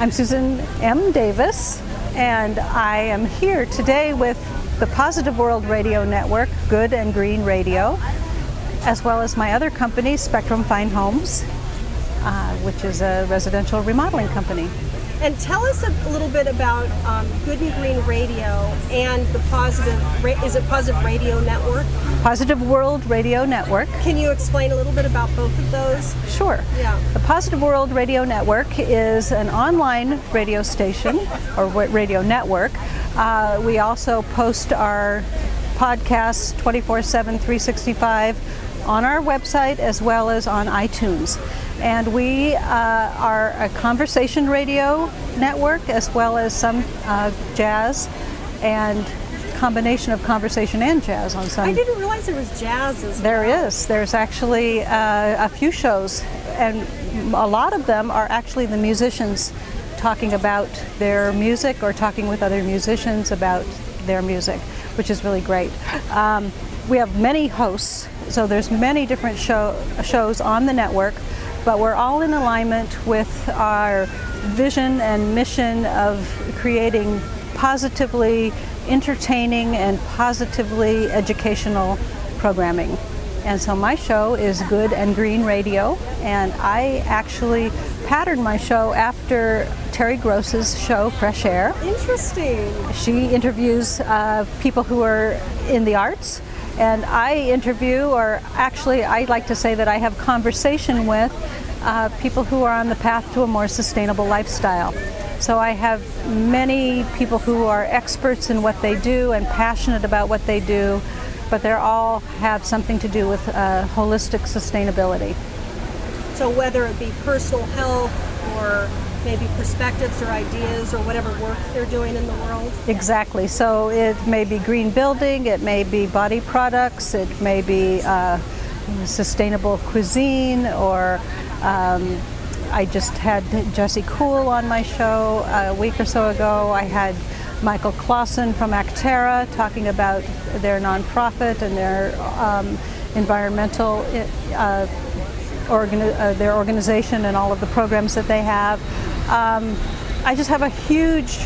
I'm Susan M. Davis, and I am here today with the Positive World Radio Network, Good and Green Radio, as well as my other company, Spectrum Fine Homes, which is a residential remodeling company. And tell us a little bit about Good and Green Radio and the is it Positive Radio Network? Positive World Radio Network. Can you explain a little bit about both of those? Sure. Yeah. The Positive World Radio Network is an online radio station or radio network. We also post our podcasts 24/7, 365 on our website as well as on iTunes. And we are a conversation radio network as well as some jazz and combination of conversation and jazz on some. I didn't realize there was jazz as well. There is. There's actually a few shows, and a lot of them are actually the musicians talking about their music or talking with other musicians about their music, which is really great. We have many hosts, so there's many different shows on the network, but we're all in alignment with our vision and mission of creating positively entertaining and positively educational programming. And so my show is Good and Green Radio, and I actually patterned my show after Terry Gross's show, Fresh Air. Interesting. She interviews people who are in the arts, and I interview, or actually I like to say that I have conversation with people who are on the path to a more sustainable lifestyle. So I have many people who are experts in what they do and passionate about what they do, but they all have something to do with holistic sustainability. So whether it be personal health or maybe perspectives or ideas or whatever work they're doing in the world? Exactly. So it may be green building, it may be body products, it may be sustainable cuisine, or I just had Jesse Kuhl on my show a week or so ago. I had Michael Clausen from Actera talking about their nonprofit and their environmental their organization and all of the programs that they have. I just have a huge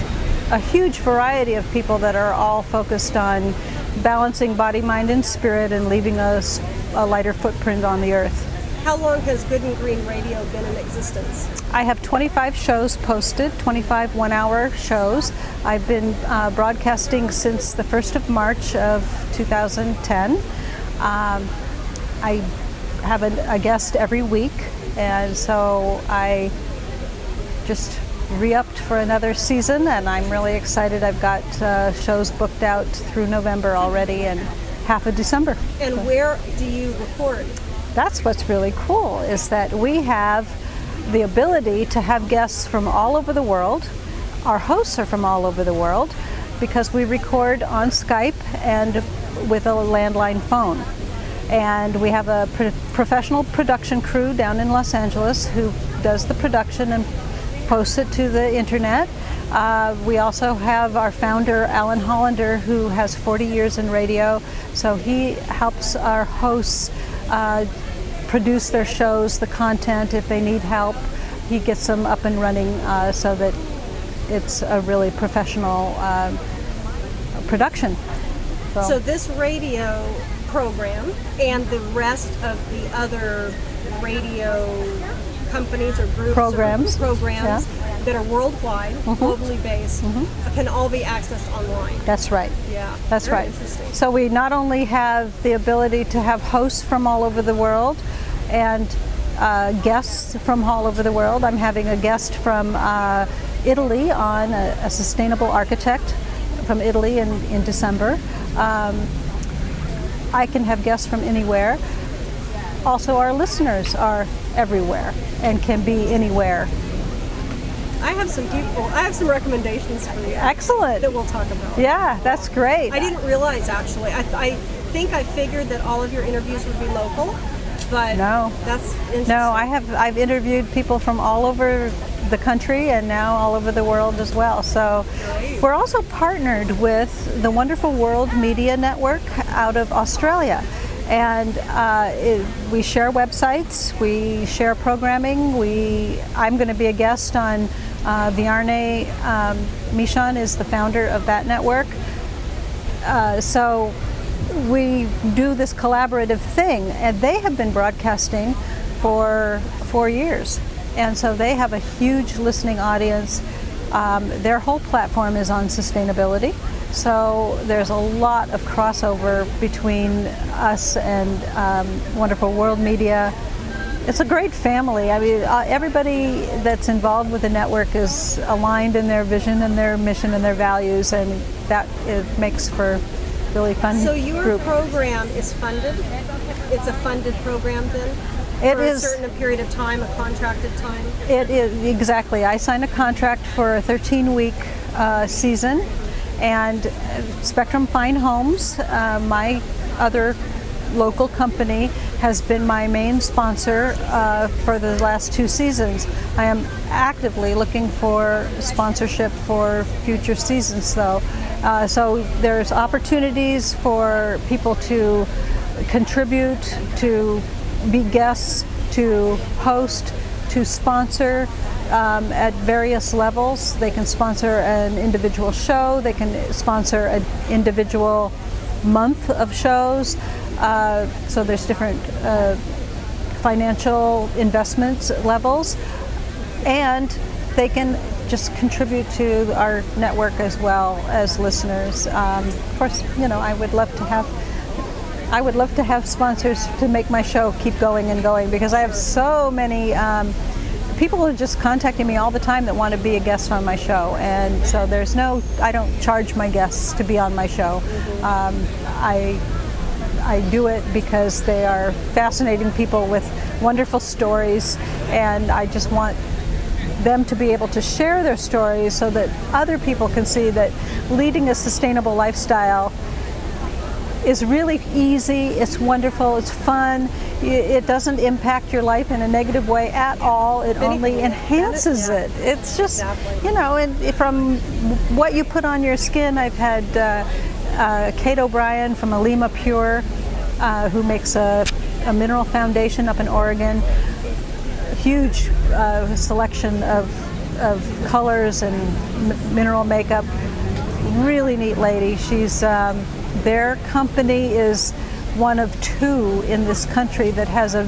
variety of people that are all focused on balancing body, mind, and spirit and leaving us a lighter footprint on the earth. How long has Good and Green Radio been in existence? I have 25 shows posted, 25 one-hour shows. I've been broadcasting since the 1st of March of 2010. I have a guest every week, and so I just re-upped for another season, and I'm really excited. I've got shows booked out through November already and half of December. And where do you record? That's what's really cool, is that we have the ability to have guests from all over the world. Our hosts are from all over the world because we record on Skype and with a landline phone. And we have a professional production crew down in Los Angeles who does the production and posts it to the internet. We also have our founder, Alan Hollander, who has 40 years in radio. So he helps our hosts produce their shows, the content. If they need help, he gets them up and running so that it's a really professional production. So this radio program and the rest of the other radio companies or groups programs that are worldwide, globally based, can all be accessed online. That's right. Yeah. That's Very right. Interesting. So we not only have the ability to have hosts from all over the world and guests from all over the world. I'm having a guest from Italy on, a sustainable architect from Italy in December. I can have guests from anywhere. Also, our listeners are everywhere and can be anywhere. I have some recommendations for you. Excellent. That we'll talk about. Yeah, that's great. I didn't realize, actually. I think I figured that all of your interviews would be local, but no. That's interesting. No, I've interviewed people from all over the country and now all over the world as well. So Great. We're also partnered with the Wonderful World Media Network out of Australia. And we share websites, we share programming. I'm going to be a guest on Viarne Michon is the founder of that network. So we do this collaborative thing, and they have been broadcasting for 4 years. And so they have a huge listening audience. Their whole platform is on sustainability. So there's a lot of crossover between us and Wonderful World Media. It's a great family. I mean, everybody that's involved with the network is aligned in their vision and their mission and their values, and that it makes for a really fun So your group. program is funded? It's a funded program then? It for is a certain period of time, a contracted time? It is, exactly. I signed a contract for a 13-week season, and Spectrum Fine Homes, my other local company, has been my main sponsor for the last 2 seasons. I am actively looking for sponsorship for future seasons, though. So there's opportunities for people to contribute, to be guests, to host, to sponsor at various levels. They can sponsor an individual show, they can sponsor an individual month of shows. So there's different financial investments levels, and they can just contribute to our network as well as listeners. Of course, I would love to have sponsors to make my show keep going and going, because I have so many people are just contacting me all the time that want to be a guest on my show, and so I don't charge my guests to be on my show. I do it because they are fascinating people with wonderful stories, and I just want them to be able to share their stories so that other people can see that leading a sustainable lifestyle is really easy, it's wonderful, it's fun, it doesn't impact your life in a negative way at all, it only enhances it. It's just, and from what you put on your skin, I've had Kate O'Brien from Alima Pure, who makes a mineral foundation up in Oregon, huge selection of colors and mineral makeup, really neat lady. She's their company is one of 2 in this country that has a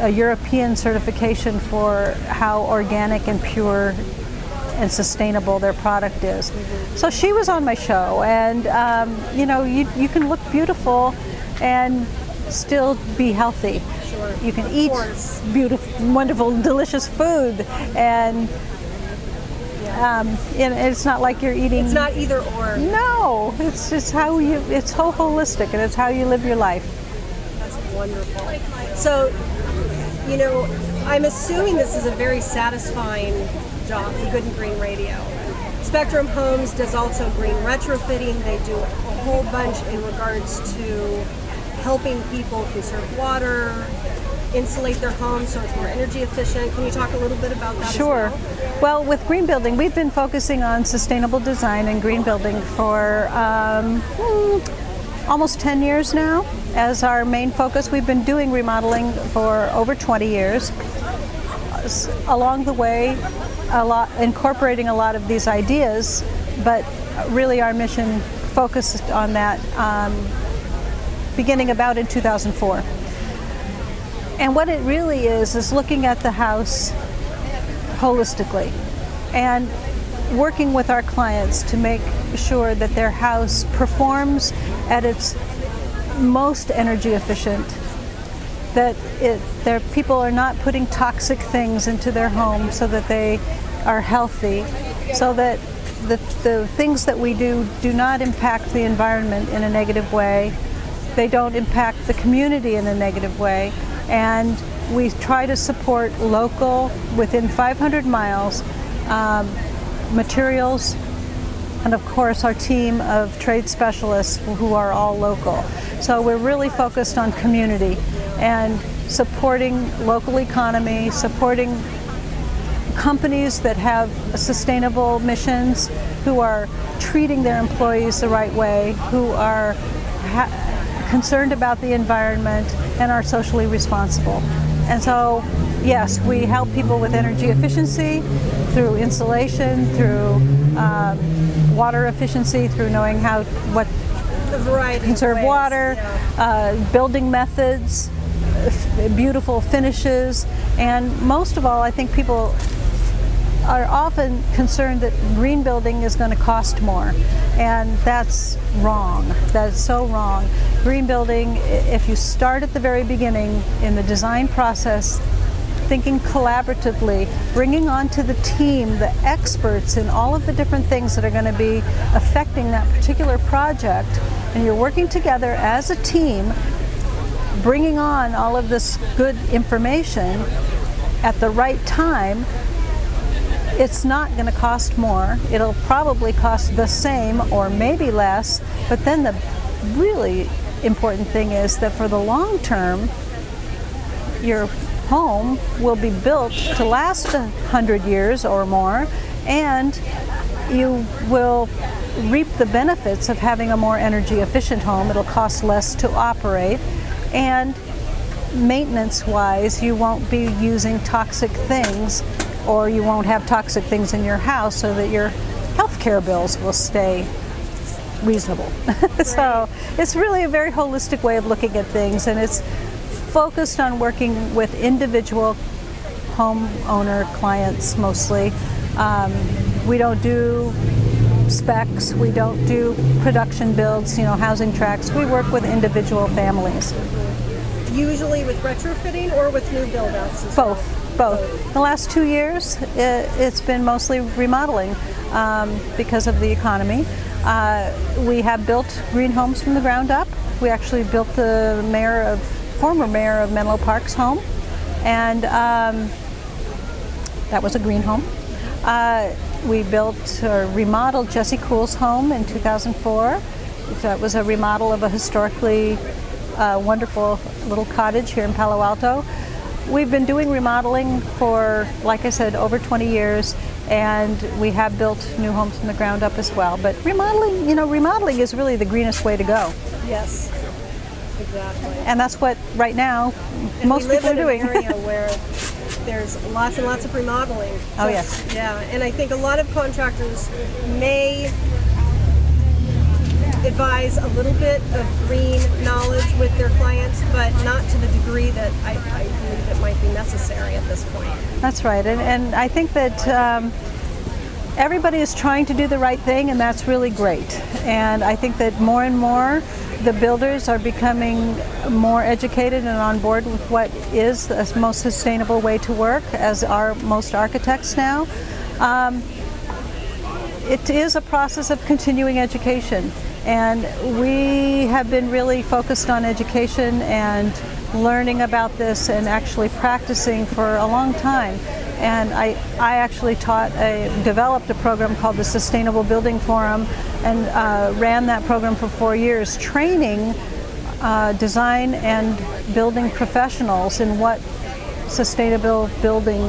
European certification for how organic and pure and sustainable their product is. Mm-hmm. So she was on my show, and you can look beautiful and still be healthy. Sure. You can eat beautiful, wonderful, delicious food, and it's not like you're eating. It's not either or. No, it's just it's so holistic, and it's how you live your life. That's wonderful. So, I'm assuming this is a very satisfying job, Good and Green Radio. Spectrum Homes does also green retrofitting. They do a whole bunch in regards to helping people conserve water, insulate their homes so it's more energy efficient. Can you talk a little bit about that? Sure. As well? Well, with green building, we've been focusing on sustainable design and green building for almost 10 years now as our main focus. We've been doing remodeling for over 20 years. Along the way, incorporating a lot of these ideas, but really our mission focused on that beginning about in 2004. And what it really is looking at the house holistically and working with our clients to make sure that their house performs at its most energy efficient, that their people are not putting toxic things into their home so that they are healthy, so that the things that we do not impact the environment in a negative way, they don't impact the community in a negative way, and we try to support local, within 500 miles, materials, and of course our team of trade specialists who are all local. So we're really focused on community and supporting local economy, supporting companies that have sustainable missions, who are treating their employees the right way, who are concerned about the environment, and are socially responsible. And so, yes, we help people with energy efficiency through insulation, through water efficiency, through knowing what The variety of conserve ways, water, building methods, beautiful finishes, and most of all, I think people are often concerned that green building is going to cost more, and that's wrong. That is so wrong. Green building, if you start at the very beginning in the design process, thinking collaboratively, bringing onto the team the experts in all of the different things that are going to be affecting that particular project, and you're working together as a team, bringing on all of this good information at the right time, it's not going to cost more. It'll probably cost the same or maybe less, but then the really important thing is that for the long term, your home will be built to last 100 years or more, and you will reap the benefits of having a more energy efficient home. It'll cost less to operate, and maintenance-wise, you won't be using toxic things, or you won't have toxic things in your house, so that your health care bills will stay reasonable. So it's really a very holistic way of looking at things, and it's focused on working with individual homeowner clients mostly. We don't do specs, we don't do production builds, housing tracts. We work with individual families. Usually with retrofitting or with new build-outs as well? Both. The last 2 years, it's been mostly remodeling because of the economy. We have built green homes from the ground up. We actually built the former mayor of Menlo Park's home, and that was a green home. We built or remodeled Jesse Kuhl's home in 2004. That was a remodel of a historically wonderful little cottage here in Palo Alto. We've been doing remodeling for, like I said, over 20 years, and we have built new homes from the ground up as well. But remodeling is really the greenest way to go. Yes, exactly. And that's what, right now, most people are doing. We live in an area where there's lots and lots of remodeling. Oh, yes. Yeah, and I think a lot of contractors may advise a little bit of green knowledge with their clients, but not to the degree that I believe it might be necessary at this point. That's right, and I think that everybody is trying to do the right thing, and that's really great. And I think that more and more the builders are becoming more educated and on board with what is the most sustainable way to work, as are most architects now. It is a process of continuing education, and we have been really focused on education and learning about this and actually practicing for a long time. And I actually developed a program called the Sustainable Building Forum, and ran that program for 4 years, training design and building professionals in what sustainable building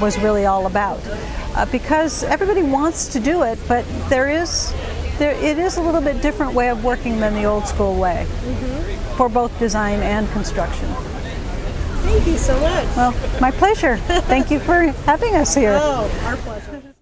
was really all about. Because everybody wants to do it, but it is a little bit different way of working than the old school way, for both design and construction. Thank you so much. Well, my pleasure. Thank you for having us here. Oh, our pleasure.